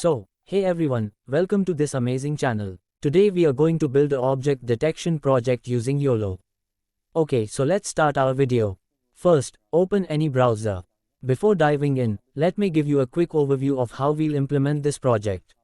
So, hey everyone, welcome to this amazing channel. Today we are going to build an object detection project using YOLO. Okay, so let's start our video. First, open any browser. Before diving in, let me give you a quick overview of how we'll implement this project.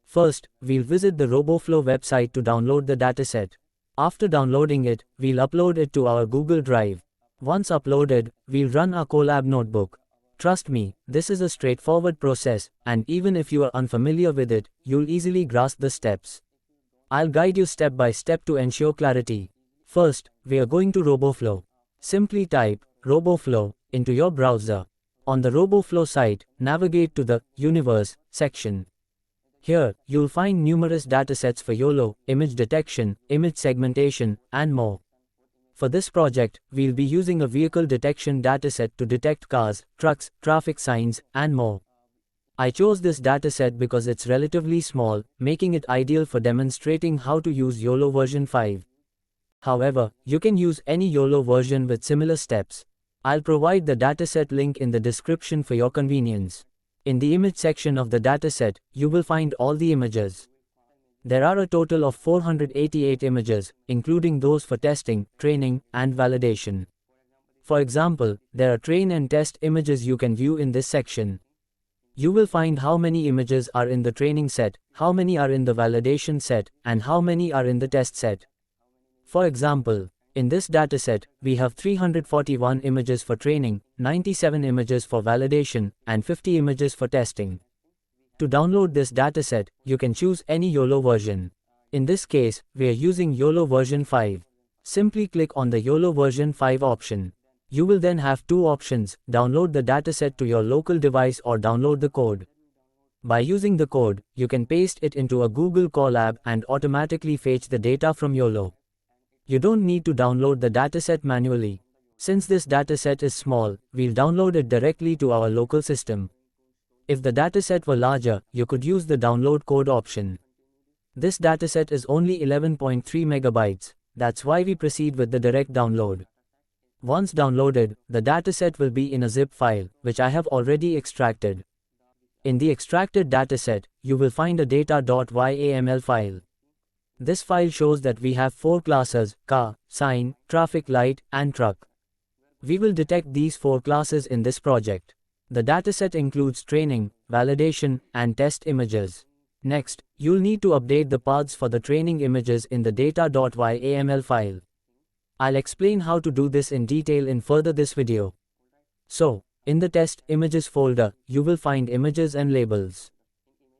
First, we'll visit the RoboFlow website to download the dataset. After downloading it, we'll upload it to our Google Drive. Once uploaded, we'll run our Colab notebook. Trust me, this is a straightforward process, and even if you are unfamiliar with it, you'll easily grasp the steps. I'll guide you step by step to ensure clarity. First, we are going to RoboFlow. Simply type RoboFlow into your browser. On the RoboFlow site, navigate to the Universe section. Here, you'll find numerous datasets for YOLO, image detection, image segmentation, and more. For this project, we'll be using a vehicle detection dataset to detect cars, trucks, traffic signs, and more. I chose this dataset because it's relatively small, making it ideal for demonstrating how to use YOLO version 5. However, you can use any YOLO version with similar steps. I'll provide the dataset link in the description for your convenience. In the image section of the dataset, you will find all the images. There are a total of 488 images, including those for testing, training, and validation. For example, there are train and test images you can view in this section. You will find how many images are in the training set, how many are in the validation set, and how many are in the test set. For example, in this dataset, we have 341 images for training, 97 images for validation, and 50 images for testing. To download this dataset, you can choose any YOLO version. In this case, we are using YOLO version 5. Simply click on the YOLO version 5 option. You will then have two options: download the dataset to your local device or download the code. By using the code, you can paste it into a Google Colab and automatically fetch the data from YOLO. You don't need to download the dataset manually. Since this dataset is small, we'll download it directly to our local system. If the dataset were larger, you could use the download code option. This dataset is only 11.3 megabytes, that's why we proceed with the direct download. Once downloaded, the dataset will be in a zip file, which I have already extracted. In the extracted dataset, you will find a data.yaml file. This file shows that we have 4 classes: car, sign, traffic light, and truck. We will detect these 4 classes in this project. The dataset includes training, validation, and test images. Next, you'll need to update the paths for the training images in the data.yaml file. I'll explain how to do this in detail in further this video. So, in the test images folder, you will find images and labels.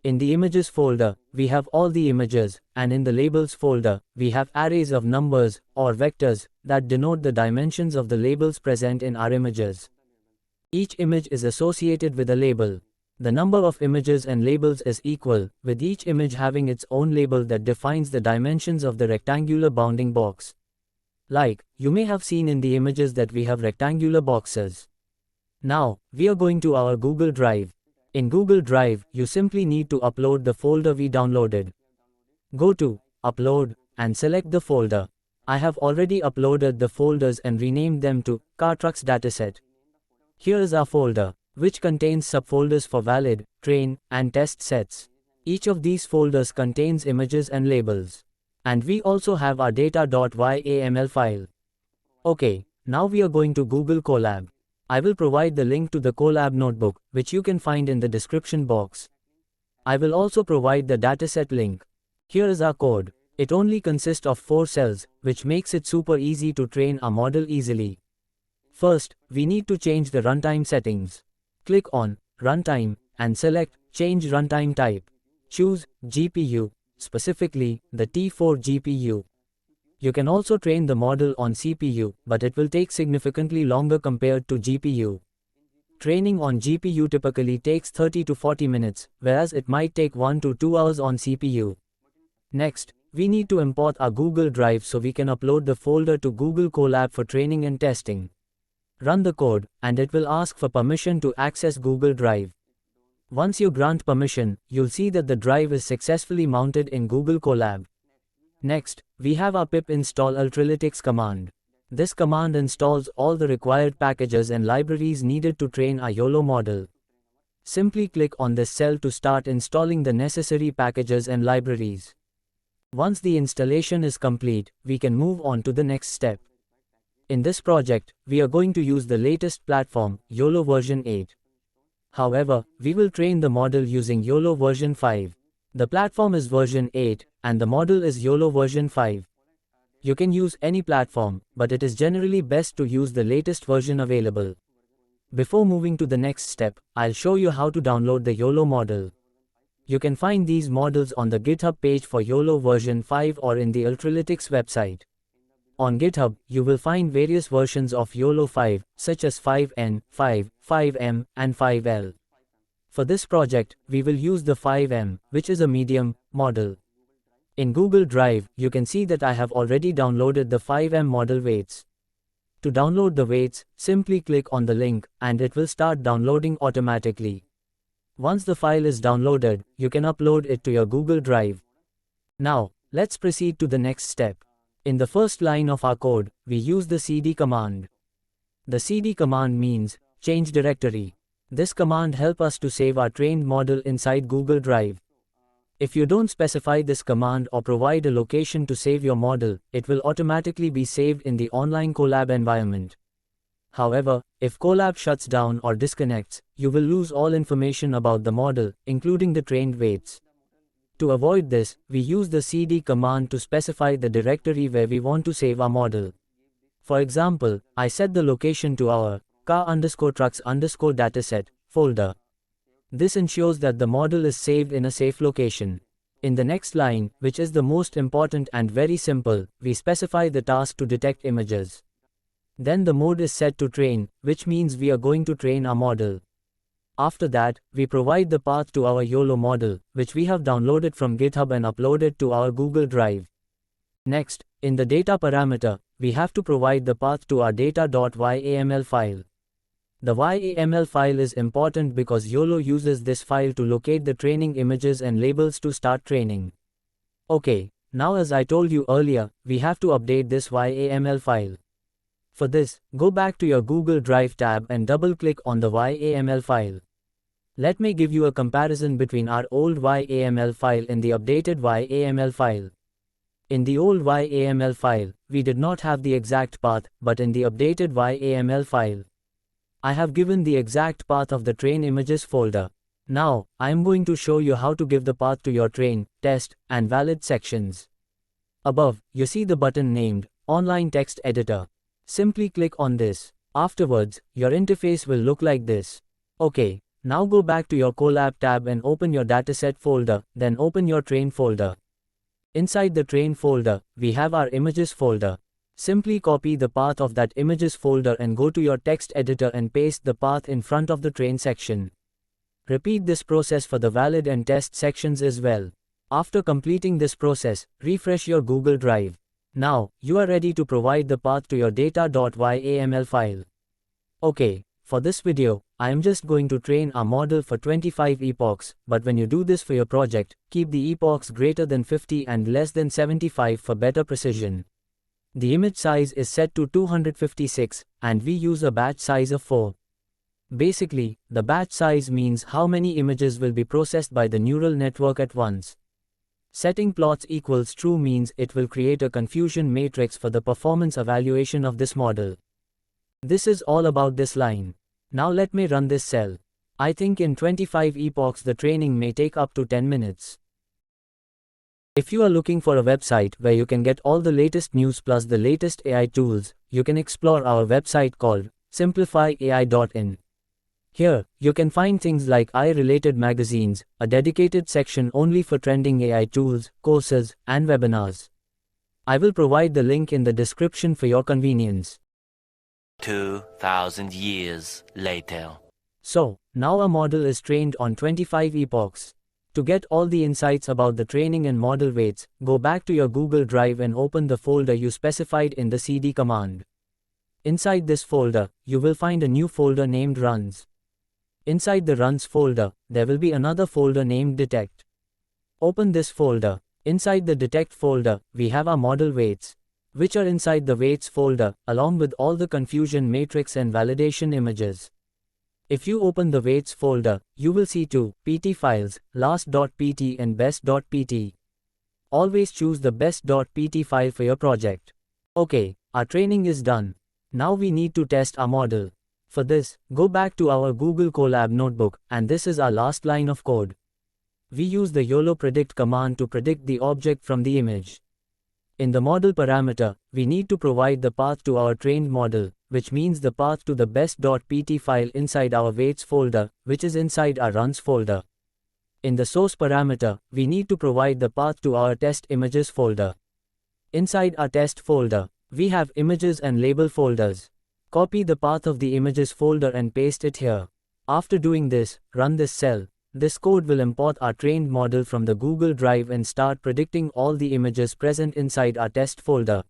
In the images folder, we have all the images, and in the labels folder, we have arrays of numbers, or vectors, that denote the dimensions of the labels present in our images. Each image is associated with a label. The number of images and labels is equal, with each image having its own label that defines the dimensions of the rectangular bounding box. Like, you may have seen in the images that we have rectangular boxes. Now, we are going to our Google Drive. In Google Drive, you simply need to upload the folder we downloaded. Go to Upload, and select the folder. I have already uploaded the folders and renamed them to Car Trucks Dataset. Here is our folder, which contains subfolders for valid, train, and test sets. Each of these folders contains images and labels. And we also have our data.yaml file. Okay, now we are going to Google Colab. I will provide the link to the Colab notebook, which you can find in the description box. I will also provide the dataset link. Here is our code. It only consists of 4 cells, which makes it super easy to train our model easily. First, we need to change the runtime settings. Click on Runtime and select Change Runtime Type. Choose GPU, specifically the T4 GPU. You can also train the model on CPU, but it will take significantly longer compared to GPU. Training on GPU typically takes 30 to 40 minutes, whereas it might take 1 to 2 hours on CPU. Next, we need to import our Google Drive so we can upload the folder to Google Colab for training and testing. Run the code, and it will ask for permission to access Google Drive. Once you grant permission, you'll see that the drive is successfully mounted in Google Colab. Next, we have our pip install Ultralytics command. This command installs all the required packages and libraries needed to train our YOLO model. Simply click on this cell to start installing the necessary packages and libraries. Once the installation is complete, we can move on to the next step. In this project, we are going to use the latest platform, YOLO version 8. However, we will train the model using YOLO version 5. The platform is version 8, and the model is YOLO version 5. You can use any platform, but it is generally best to use the latest version available. Before moving to the next step, I'll show you how to download the YOLO model. You can find these models on the GitHub page for YOLO version 5 or in the Ultralytics website. On GitHub, you will find various versions of YOLO 5, such as 5N, 5, 5M, and 5L. For this project, we will use the 5M, which is a medium model. In Google Drive, you can see that I have already downloaded the 5M model weights. To download the weights, simply click on the link, and it will start downloading automatically. Once the file is downloaded, you can upload it to your Google Drive. Now, let's proceed to the next step. In the first line of our code, we use the cd command. The cd command means, change directory. This command helps us to save our trained model inside Google Drive. If you don't specify this command or provide a location to save your model, it will automatically be saved in the online Colab environment. However, if Colab shuts down or disconnects, you will lose all information about the model, including the trained weights. To avoid this, we use the cd command to specify the directory where we want to save our model. For example, I set the location to our car_trucks_dataset folder. This ensures that the model is saved in a safe location. In the next line, which is the most important and very simple, we specify the task to detect images. Then the mode is set to train, which means we are going to train our model. After that, we provide the path to our YOLO model, which we have downloaded from GitHub and uploaded to our Google Drive. Next, in the data parameter, we have to provide the path to our data.yaml file. The YAML file is important because YOLO uses this file to locate the training images and labels to start training. Okay, now as I told you earlier, we have to update this YAML file. For this, go back to your Google Drive tab and double-click on the YAML file. Let me give you a comparison between our old YAML file and the updated YAML file. In the old YAML file, we did not have the exact path, but in the updated YAML file, I have given the exact path of the train images folder. Now, I am going to show you how to give the path to your train, test, and valid sections. Above, you see the button named Online Text Editor. Simply click on this. Afterwards, your interface will look like this. Okay, now go back to your Colab tab and open your dataset folder, then open your train folder. Inside the train folder, we have our images folder. Simply copy the path of that images folder and go to your text editor and paste the path in front of the train section. Repeat this process for the valid and test sections as well. After completing this process, refresh your Google Drive. Now, you are ready to provide the path to your data.yaml file. Okay, for this video, I am just going to train our model for 25 epochs, but when you do this for your project, keep the epochs greater than 50 and less than 75 for better precision. The image size is set to 256, and we use a batch size of 4. Basically, the batch size means how many images will be processed by the neural network at once. Setting plots equals true means it will create a confusion matrix for the performance evaluation of this model. This is all about this line. Now let me run this cell. I think in 25 epochs the training may take up to 10 minutes. If you are looking for a website where you can get all the latest news plus the latest AI tools, you can explore our website called simplifyai.in. Here, you can find things like AI-related magazines, a dedicated section only for trending AI tools, courses, and webinars. I will provide the link in the description for your convenience. 2,000 years later. So, now a model is trained on 25 epochs. To get all the insights about the training and model weights, go back to your Google Drive and open the folder you specified in the cd command. Inside this folder, you will find a new folder named Runs. Inside the Runs folder, there will be another folder named Detect. Open this folder. Inside the Detect folder, we have our model weights, which are inside the weights folder, along with all the confusion matrix and validation images. If you open the weights folder, you will see two PT files, last.pt and best.pt. Always choose the best.pt file for your project. Okay, our training is done. Now we need to test our model. For this, go back to our Google Colab notebook, and this is our last line of code. We use the YOLO predict command to predict the object from the image. In the model parameter, we need to provide the path to our trained model, which means the path to the best.pt file inside our weights folder, which is inside our runs folder. In the source parameter, we need to provide the path to our test images folder. Inside our test folder, we have images and label folders. Copy the path of the images folder and paste it here. After doing this, run this cell. This code will import our trained model from the Google Drive and start predicting all the images present inside our test folder.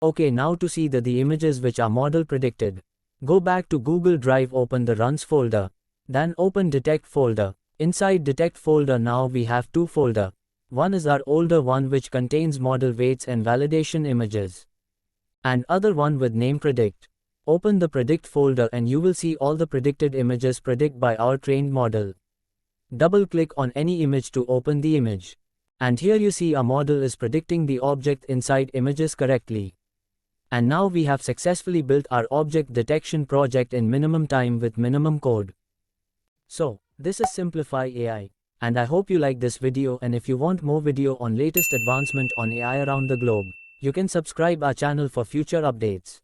Okay, now to see the images which our model predicted. Go back to Google Drive, open the runs folder. Then open detect folder. Inside detect folder now we have two folders. One is our older one which contains model weights and validation images. And other one with name predict. Open the predict folder and you will see all the predicted images predicted by our trained model. Double-click on any image to open the image. And here you see our model is predicting the object inside images correctly. And now we have successfully built our object detection project in minimum time with minimum code. So, this is Simplify AI. And I hope you like this video, and if you want more video on latest advancement on AI around the globe, you can subscribe our channel for future updates.